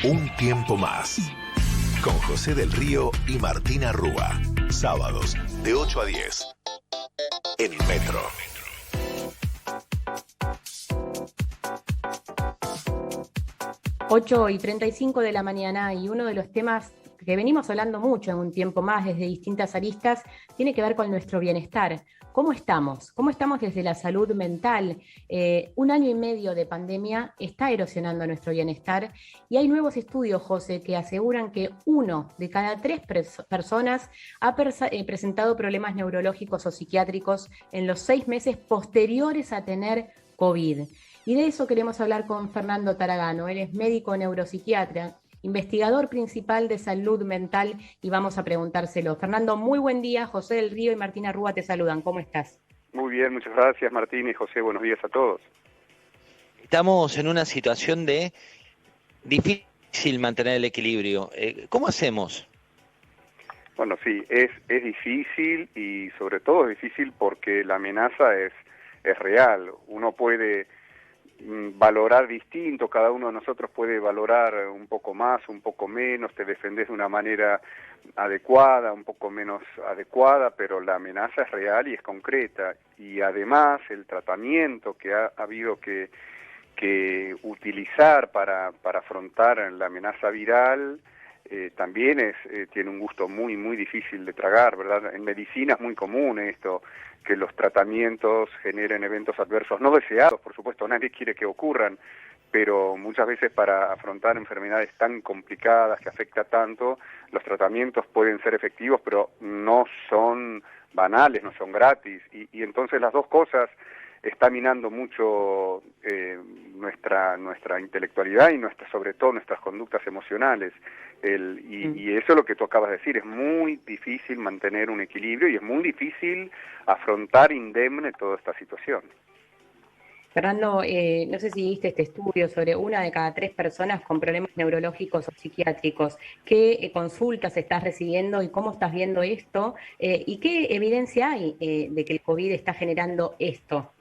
Un tiempo más. Con José del Río y Martina Rúa. Sábados de 8 a 10. En Metro. Ocho y 35 de la mañana, y uno de los temas que venimos hablando mucho en un tiempo más desde distintas aristas tiene que ver con nuestro bienestar. ¿Cómo estamos? ¿Cómo estamos desde la salud mental? Un año y medio de pandemia está erosionando nuestro bienestar y hay nuevos estudios, José, que aseguran que 1 de cada 3 personas ha presentado problemas neurológicos o psiquiátricos en los 6 meses posteriores a tener COVID. Y de eso queremos hablar con Fernando Taragano. Él es médico neuropsiquiatra, investigador principal de salud mental, y vamos a preguntárselo. Fernando, muy buen día. José del Río y Martina Rúa te saludan. ¿Cómo estás? Muy bien, muchas gracias, Martín y José. Buenos días a todos. Estamos en una situación de difícil mantener el equilibrio. ¿Cómo hacemos? Bueno, sí, es difícil, y sobre todo es difícil porque la amenaza es real. Uno puede valorar distinto, cada uno de nosotros puede valorar un poco más, un poco menos, te defendés de una manera adecuada, un poco menos adecuada, pero la amenaza es real y es concreta. Y además el tratamiento que ha habido que utilizar para afrontar la amenaza viral también tiene un gusto muy difícil de tragar, ¿verdad? En medicina es muy común esto, que los tratamientos generen eventos adversos no deseados, por supuesto, nadie quiere que ocurran, pero muchas veces para afrontar enfermedades tan complicadas que afecta tanto, los tratamientos pueden ser efectivos, pero no son banales, no son gratis, y entonces las dos cosas está minando mucho nuestra intelectualidad y sobre todo nuestras conductas emocionales. Y eso es lo que tú acabas de decir, es muy difícil mantener un equilibrio y es muy difícil afrontar indemne toda esta situación. Fernando, no sé si viste este estudio sobre 1 de cada 3 personas con problemas neurológicos o psiquiátricos. ¿Qué consultas estás recibiendo y cómo estás viendo esto? ¿Y qué evidencia hay de que el COVID está generando esto?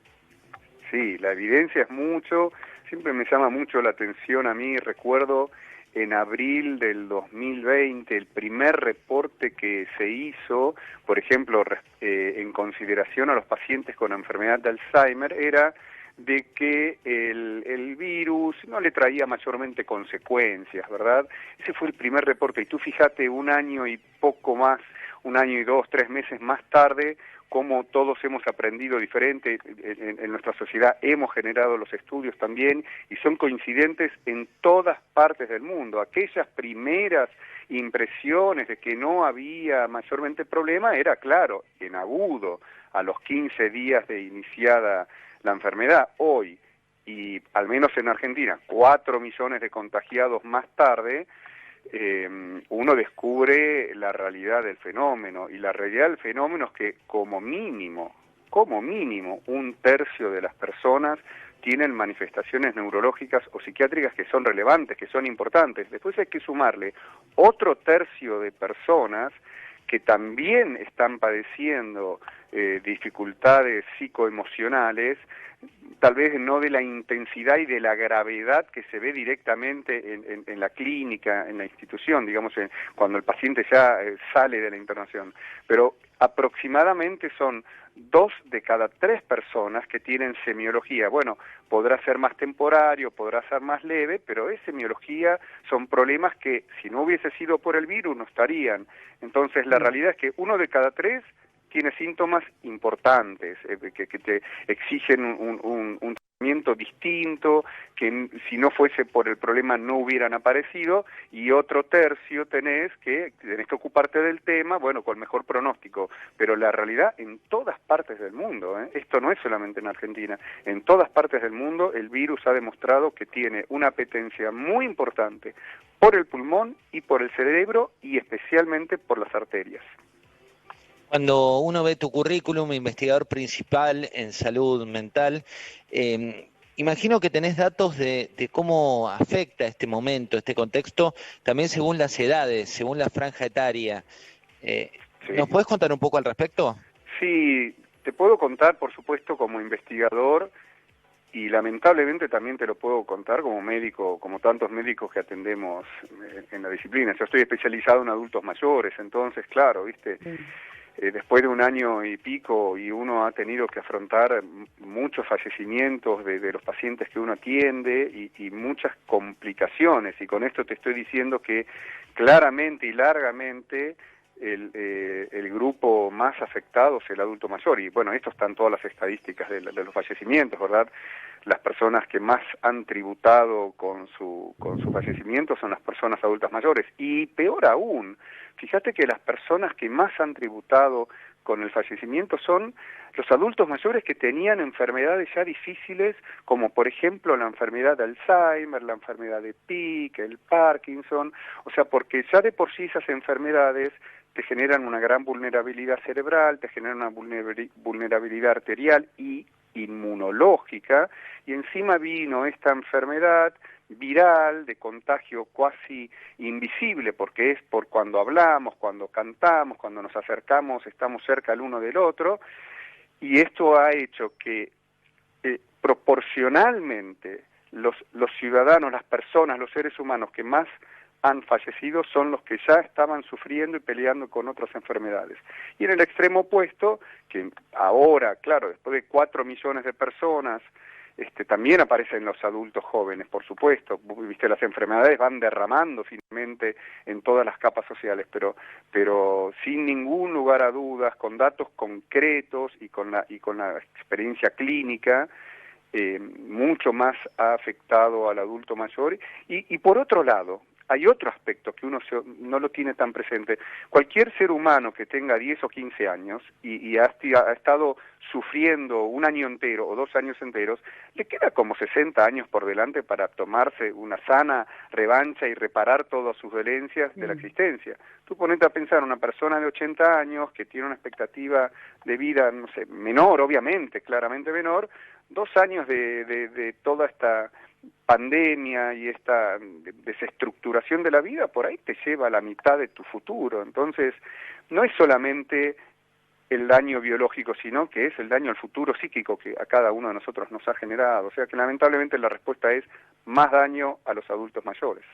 Sí, la evidencia es mucho, siempre me llama mucho la atención a mí. Recuerdo en abril del 2020 el primer reporte que se hizo, por ejemplo, en consideración a los pacientes con enfermedad de Alzheimer, era de que el virus no le traía mayormente consecuencias, ¿verdad? Ese fue el primer reporte, y tú fíjate, un año y poco más, 1 año y 2, 3 meses más tarde, cómo todos hemos aprendido diferente en nuestra sociedad, hemos generado los estudios también, y son coincidentes en todas partes del mundo. Aquellas primeras impresiones de que no había mayormente problema era, claro, en agudo, a los 15 días de iniciada la enfermedad. Hoy, y al menos en Argentina, 4 millones de contagiados más tarde, uno descubre la realidad del fenómeno, y la realidad del fenómeno es que como mínimo, 1/3 de las personas tienen manifestaciones neurológicas o psiquiátricas que son relevantes, que son importantes. Después hay que sumarle otro 1/3 de personas que también están padeciendo dificultades psicoemocionales, tal vez no de la intensidad y de la gravedad que se ve directamente en la clínica, en la institución, digamos, cuando el paciente ya sale de la internación, pero aproximadamente son 2 de cada 3 personas que tienen semiología. Bueno, podrá ser más temporario, podrá ser más leve, pero es semiología, son problemas que si no hubiese sido por el virus no estarían. Entonces la realidad es que 1 de cada 3 tiene síntomas importantes, que te exigen un tratamiento distinto, que si no fuese por el problema no hubieran aparecido, y otro 1/3 tenés que ocuparte del tema, bueno, con mejor pronóstico. Pero la realidad en todas partes del mundo, esto no es solamente en Argentina, en todas partes del mundo el virus ha demostrado que tiene una apetencia muy importante por el pulmón y por el cerebro, y especialmente por las arterias. Cuando uno ve tu currículum, investigador principal en salud mental, imagino que tenés datos de cómo afecta este momento, este contexto, también según las edades, según la franja etaria. Sí. ¿Nos podés contar un poco al respecto? Sí, te puedo contar, por supuesto, como investigador, y lamentablemente también te lo puedo contar como médico, como tantos médicos que atendemos en la disciplina. Yo estoy especializado en adultos mayores, entonces, claro, ¿viste? Después de un año y pico y uno ha tenido que afrontar muchos fallecimientos de los pacientes que uno atiende y muchas complicaciones, y con esto te estoy diciendo que claramente y largamente el grupo más afectado es el adulto mayor, y bueno, esto están todas las estadísticas de los fallecimientos, ¿verdad? Las personas que más han tributado con su fallecimiento son las personas adultas mayores, y peor aún, fíjate que las personas que más han tributado con el fallecimiento son los adultos mayores que tenían enfermedades ya difíciles, como por ejemplo la enfermedad de Alzheimer, la enfermedad de Pick, el Parkinson, o sea, porque ya de por sí esas enfermedades te generan una gran vulnerabilidad cerebral, te generan una vulnerabilidad arterial y inmunológica, y encima vino esta enfermedad viral de contagio casi invisible, porque es por cuando hablamos, cuando cantamos, cuando nos acercamos, estamos cerca el uno del otro, y esto ha hecho que proporcionalmente los ciudadanos, las personas, los seres humanos que más han fallecido son los que ya estaban sufriendo y peleando con otras enfermedades. Y en el extremo opuesto, que ahora, claro, después de 4 millones de personas, también aparecen los adultos jóvenes, por supuesto. Viste, las enfermedades van derramando finalmente en todas las capas sociales, pero sin ningún lugar a dudas, con datos concretos y con la experiencia clínica, mucho más ha afectado al adulto mayor. Y por otro lado, hay otro aspecto que uno no lo tiene tan presente. Cualquier ser humano que tenga 10 o 15 años y ha estado sufriendo un año entero o 2 años enteros, le queda como 60 años por delante para tomarse una sana revancha y reparar todas sus dolencias de la existencia. Tú ponete a pensar, una persona de 80 años que tiene una expectativa de vida, no sé, menor, obviamente, claramente menor, 2 años de toda esta pandemia y esta desestructuración de la vida, por ahí te lleva a la mitad de tu futuro. Entonces, no es solamente el daño biológico, sino que es el daño al futuro psíquico que a cada uno de nosotros nos ha generado. O sea que lamentablemente la respuesta es más daño a los adultos mayores.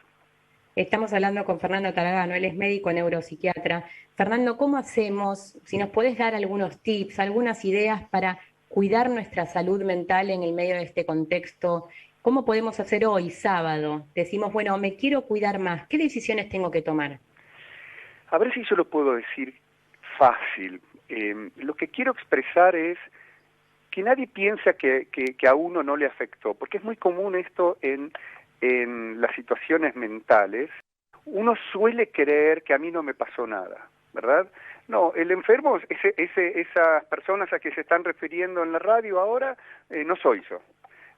Estamos hablando con Fernando Taragano, él es médico neuropsiquiatra. Fernando, ¿cómo hacemos, si nos podés dar algunos tips, algunas ideas para cuidar nuestra salud mental en el medio de este contexto? ¿Cómo podemos hacer hoy, sábado? Decimos, bueno, me quiero cuidar más, ¿qué decisiones tengo que tomar? A ver si yo lo puedo decir fácil. Lo que quiero expresar es que nadie piensa que a uno no le afectó, porque es muy común esto en las situaciones mentales. Uno suele creer que a mí no me pasó nada, ¿verdad? No, el enfermo, esas personas a que se están refiriendo en la radio ahora, no soy yo.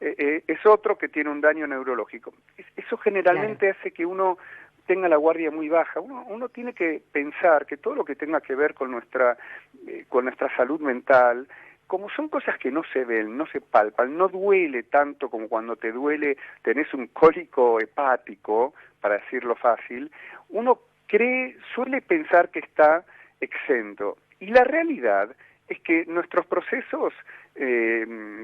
Es otro que tiene un daño neurológico. Eso generalmente hace que uno tenga la guardia muy baja. Uno tiene que pensar que todo lo que tenga que ver con nuestra salud mental, como son cosas que no se ven, no se palpan, no duele tanto como cuando tenés un cólico hepático, para decirlo fácil, uno suele pensar que está exento. Y la realidad es que nuestros procesos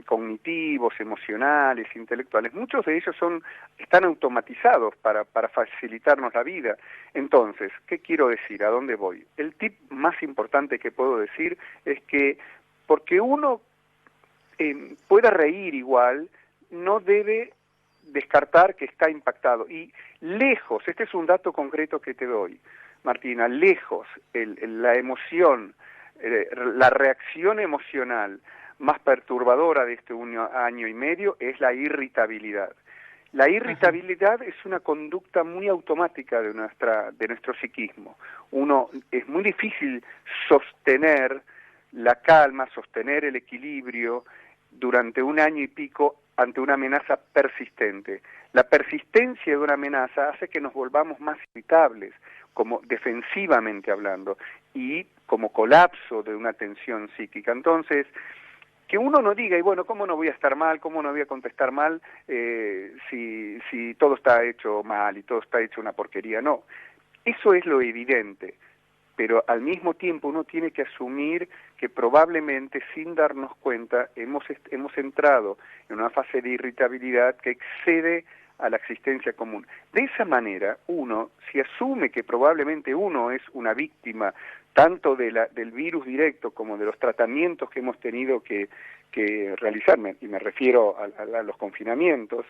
cognitivos, emocionales, intelectuales, muchos de ellos están automatizados para facilitarnos la vida. Entonces, ¿qué quiero decir? ¿A dónde voy? El tip más importante que puedo decir es que porque uno pueda reír igual, no debe descartar que está impactado. Y lejos, este es un dato concreto que te doy, Martina, lejos la emoción, la reacción emocional más perturbadora de este año y medio es la irritabilidad. La irritabilidad es una conducta muy automática de nuestro psiquismo. Es muy difícil sostener la calma, sostener el equilibrio durante un año y pico ante una amenaza persistente. La persistencia de una amenaza hace que nos volvamos más irritables, como defensivamente hablando, y como colapso de una tensión psíquica. Entonces, que uno no diga, y bueno, ¿cómo no voy a estar mal? ¿Cómo no voy a contestar mal si todo está hecho mal y todo está hecho una porquería? No, eso es lo evidente. pero al mismo tiempo uno tiene que asumir que probablemente sin darnos cuenta hemos entrado en una fase de irritabilidad que excede a la existencia común. De esa manera, uno, si asume que probablemente uno es una víctima tanto del virus directo como de los tratamientos que hemos tenido que realizar, y me refiero a los confinamientos,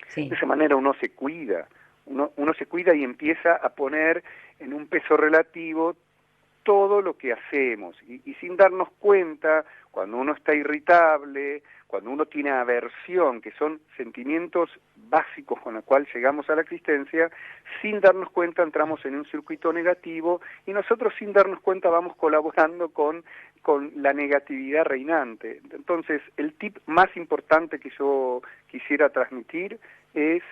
Sí. de esa manera uno se cuida, uno se cuida y empieza a poner en un peso relativo todo lo que hacemos, y sin darnos cuenta, cuando uno está irritable, cuando uno tiene aversión, que son sentimientos básicos con los cuales llegamos a la existencia, sin darnos cuenta entramos en un circuito negativo y nosotros sin darnos cuenta vamos colaborando con la negatividad reinante. Entonces, el tip más importante que yo quisiera transmitir es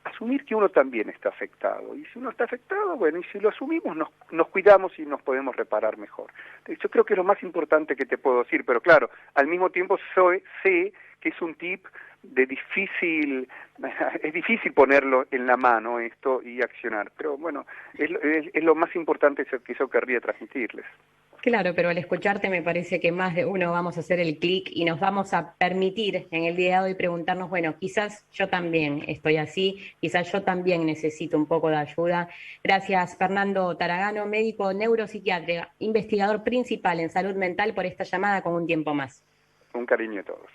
asumir que uno también está afectado, y si uno está afectado, bueno, y si lo asumimos, nos cuidamos y nos podemos reparar mejor. Yo creo que es lo más importante que te puedo decir, pero claro, al mismo tiempo sé que es un tip es difícil ponerlo en la mano esto y accionar, pero bueno, es lo más importante que yo querría transmitirles. Claro, pero al escucharte me parece que más de uno vamos a hacer el clic y nos vamos a permitir en el día de hoy preguntarnos, bueno, quizás yo también estoy así, quizás yo también necesito un poco de ayuda. Gracias, Fernando Taragano, médico neuropsiquiatra, investigador principal en salud mental, por esta llamada con Un Tiempo Más. Un cariño a todos.